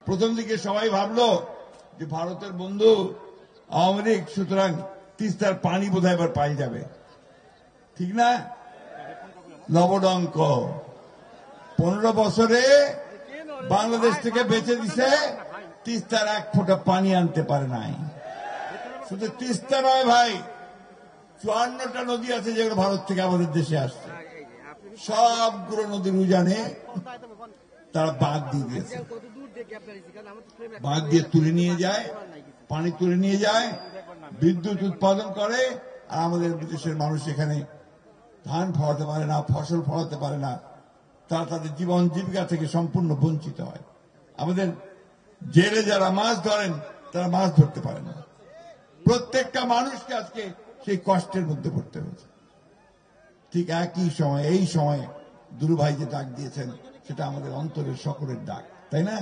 প্রথম দিকে সবাই ভাবলো যে ভারতের বন্ধু আওয়ামী লীগ, সুতরাং তিস্তার পানি বোধহয় এবার পাই যাবে, ঠিক না? লবডঙ্ক 15 বছরে বাংলাদেশ থেকে বেঁচে দিছে, তিস্তার 1 ফোঁটা পানি আনতে পারে নাই। শুধু তিস্তা নয় ভাই, 54টা নদী আছে যেগুলো ভারত থেকে আমাদের দেশে আসছে, সবগুলো নদীর উজানে তারা বাঁধ দিয়ে দিয়েছে। বাঁধ দিয়ে তুলে নিয়ে যায়, পানি তুলে নিয়ে যায়, বিদ্যুৎ উৎপাদন করে, আর আমাদের দেশের মানুষ এখানে ধান ফলাতে পারে না, ফসল ফলাতে পারে না, তারা তাদের জীবন জীবিকা থেকে সম্পূর্ণ বঞ্চিত হয়। আমাদের জেলে যারা মাছ ধরেন তারা মাছ ধরতে পারে না। প্রত্যেকটা মানুষকে আজকে সেই কষ্টের মধ্যে পড়তে হয়েছে। ঠিক একই সময়, এই সময়ে দুলু ভাই যে ডাক দিয়েছেন সেটা আমাদের অন্তরের সকলের ডাক, তাই না?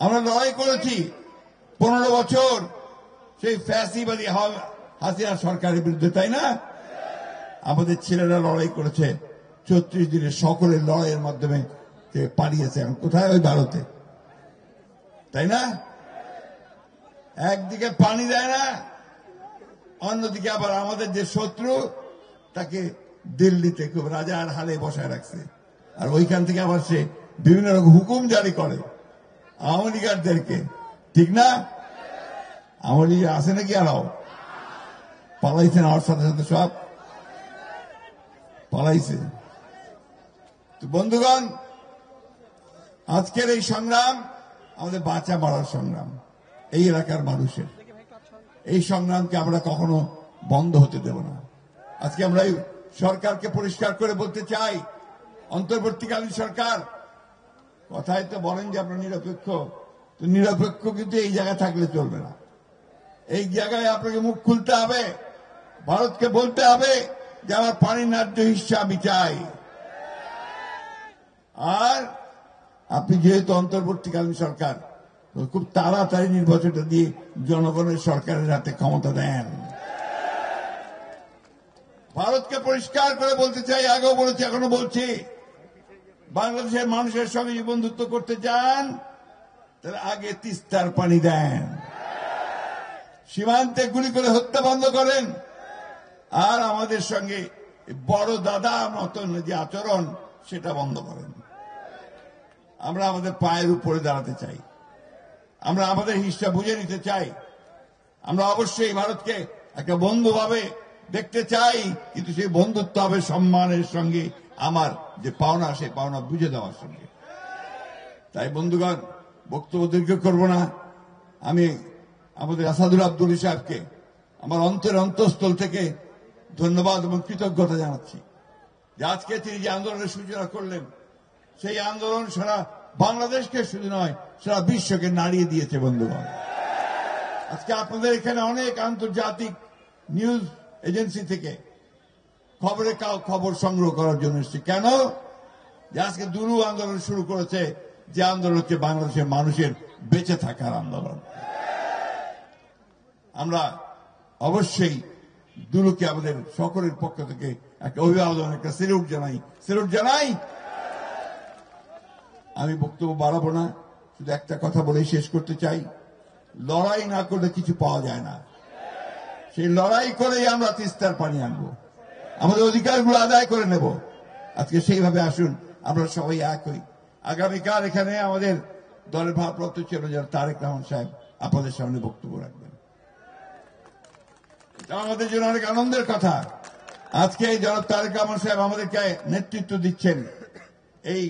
আমরা লড়াই করেছি 15 বছর সেই ফ্যাসিবাদী হাসিনা সরকারের বিরুদ্ধে, তাই না? আমাদের ছেলেরা লড়াই করেছে 34 দিনের সকলের লড়াইয়ের মাধ্যমে পালিয়েছে। এখন কোথায়? ওই ভারতে, তাই না? একদিকে পানি দেয় না, অন্যদিকে আবার আমাদের যে শত্রু তাকে দিল্লিতে খুব রাজার হালে বসায় রাখছে, আর ওইখান থেকে আবার সে বিভিন্ন রকম হুকুম জারি করে আওয়ামী লীগারদেরকে, ঠিক না? আওয়ামী লীগ আছে নাকি? আরও পালাইছেন, আমার সাথে সাথে সব পালাইছে। তো বন্ধুগণ, আজকের এই সংগ্রাম আমাদের বাঁচা মারার সংগ্রাম, এই এলাকার মানুষের। এই সংগ্রামকে আমরা কখনো বন্ধ হতে দেব না। আজকে আমরা এই সরকারকে পরিষ্কার করে বলতে চাই, অন্তর্বর্তীকালীন সরকার, কথায় তো বলেন যে আপনারা নিরপেক্ষ, তো নিরপেক্ষ কিন্তু এই জায়গায় থাকলে চলবে না। এই জায়গায় আপনাকে মুখ খুলতে হবে, ভারতকে বলতে হবে যে আমার পানির ন্যায্য হিস্সা আমি চাই। আর আপনি যেহেতু অন্তর্বর্তীকালীন সরকার, খুব তাড়াতাড়ি নির্বাচনটা দিয়ে জনগণের সরকারের হাতে ক্ষমতা দেন। ভারতকে পরিষ্কার করে বলতে চাই, আগেও বলেছি, এখনো বলছি, বাংলাদেশের মানুষের সঙ্গে যদি বন্ধুত্ব করতে চান তাহলে আগে তিস্তার পানি দেন, সীমান্তে গুলি করে হত্যা বন্ধ করেন, আর আমাদের সঙ্গে বড় দাদা মতন যে আচরণ সেটা বন্ধ করেন। আমরা আমাদের পায়ের উপরে দাঁড়াতে চাই, আমরা আমাদের হিস্সা বুঝে নিতে চাই। আমরা অবশ্যই ভারতকে একটা বন্ধুভাবে দেখতে চাই, কিন্তু সেই বন্ধুত্ব হবে সম্মানের সঙ্গে, আমার যে পাওনা সেই পাওনা বুঝে দেওয়ার সঙ্গে। তাই বন্ধুগণ, বক্তব্য দীর্ঘ করব না। আমি আমাদের আসাদুল আব্দুল সাহেবকে আমার অন্তঃস্থল থেকে ধন্যবাদ এবং কৃতজ্ঞতা জানাচ্ছি যে আজকে তিনি যে আন্দোলনের সূচনা করলেন, সেই আন্দোলন সারা বাংলাদেশকে শুধু নয়, সারা বিশ্বকে নাড়িয়ে দিয়েছে। বন্ধুগণ, আজকে আপনাদের এখানে অনেক আন্তর্জাতিক নিউজ এজেন্সি থেকে খবর সংগ্রহ করার জন্য এসেছে। কেন? যে আজকে দুলু আন্দোলন শুরু করেছে, যে আন্দোলন হচ্ছে বাংলাদেশের মানুষের বেঁচে থাকার আন্দোলন। আমরা অবশ্যই দুলুকে আমাদের সকলের পক্ষ থেকে একটা অভিবাদন, একটা স্যালুট জানাই। আমি বক্তব্য বাড়াবো না, শুধু একটা কথা বলেই শেষ করতে চাই, লড়াই না করলে কিছু পাওয়া যায় না। সেই লড়াই করেই আমরা তিস্তার পানি আনবো, আমাদের অধিকারগুলো আদায় করে নেব। আজকে সেইভাবে আসুন, আমরা সবাই এক হই। আগামীকাল এখানে আমাদের দলের ভারপ্রাপ্ত চেয়ারম্যান তারেক রহমান সাহেব আপনাদের সামনে বক্তব্য রাখবেন। এটা আমাদের জন্য অনেক আনন্দের কথা। আজকে জনাব তারেক রহমান সাহেব আমাদেরকে নেতৃত্ব দিচ্ছেন, এই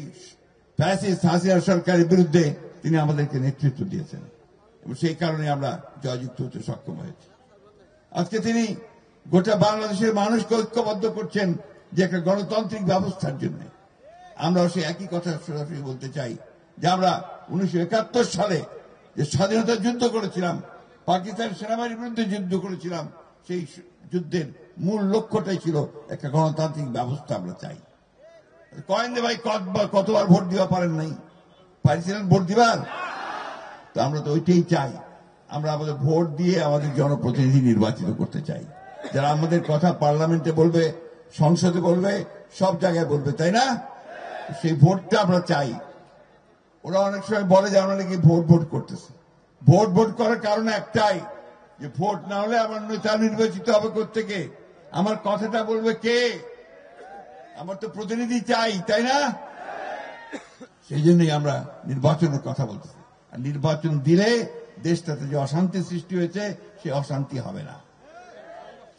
ফ্যাসিস্ট হাসিনা সরকারের বিরুদ্ধে তিনি আমাদেরকে নেতৃত্ব দিয়েছেন, এবং সেই কারণে আমরা জয়যুক্ত হতে সক্ষম হয়েছি। আজকে তিনি গোটা বাংলাদেশের মানুষকে ঐক্যবদ্ধ করছেন যে একটা গণতান্ত্রিক ব্যবস্থার জন্য। আমরাও সেই একই কথা সরাসরি বলতে চাই যে আমরা 1971 সালে যে স্বাধীনতা যুদ্ধ করেছিলাম, পাকিস্তান সেনাবাহিনীর বিরুদ্ধে যুদ্ধ করেছিলাম, সেই যুদ্ধের মূল লক্ষ্যটাই ছিল একটা গণতান্ত্রিক ব্যবস্থা আমরা চাই। কয়েন দে ভাই, কতবার ভোট দিবা পারেন নাই? পাইছিলেন ভোট দিবার? তো আমরা তো ওইটাই চাই। আমরা আমাদের ভোট দিয়ে আমাদের জনপ্রতিনিধি নির্বাচিত করতে চাই, যারা আমাদের কথা পার্লামেন্টে বলবে, সংসদে বলবে, সব জায়গায় বলবে, তাই না? সেই ভোটটা আমরা চাই। ওরা অনেক সময় বলে যে আমরা নাকি ভোট ভোট করতেছে। ভোট ভোট করার কারণ একটাই, যে ভোট না হলে আমার নেতা নির্বাচিত হবে কোত্থেকে, আমার কথাটা বলবে কে, আমার তো প্রতিনিধি চাই, তাই না? সেই জন্যই আমরা নির্বাচনের কথা বলতেছি। আর নির্বাচন দিলে দেশটাতে যে অশান্তি সৃষ্টি হয়েছে সে অশান্তি হবে না,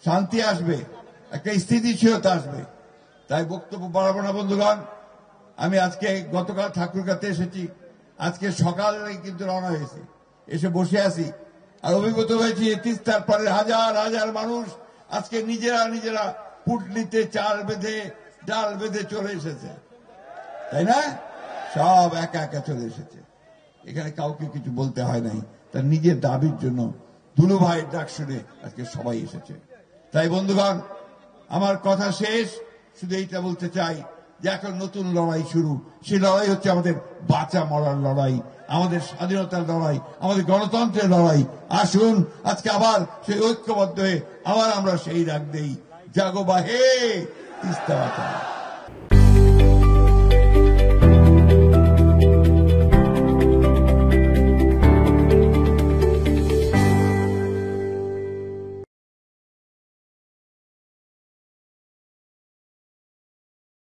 শান্তি আসবে, একটা স্থিতিশীলতা আসবে। তাই বক্তব্য বাড়াবো না বন্ধুগণ। আমি আজকে গতকাল ঠাকুরগাঁতে এসেছি, আজকে সকালে কিন্তু রওনা হয়েছি, এসে বসে আছি আর অভিভূত হয়েছি। তিস্তার পরে হাজার হাজার মানুষ আজকে নিজেরা নিজেরা পুটলিতে চাল বেঁধে ডাল বেঁধে চলে এসেছে, তাই না? সব একা একা চলে এসেছে, এখানে কাউকে কিছু বলতে হয় নাই, তার নিজের দাবির জন্য দুলু ভাইয়ের ডাক শুনে আজকে সবাই এসেছে। তাই বন্ধুগণ, আমার কথা শেষ, শুধু এইটা বলতে চাই যে এখন নতুন লড়াই শুরু। সেই লড়াই হচ্ছে আমাদের বাঁচা মরার লড়াই, আমাদের স্বাধীনতার লড়াই, আমাদের গণতন্ত্রের লড়াই। আসুন আজকে আবার সেই ঐক্যবদ্ধ হয়ে আবার আমরা সেই ডাক দেই, জাগো বাহে তিস্তা বাঁচাও।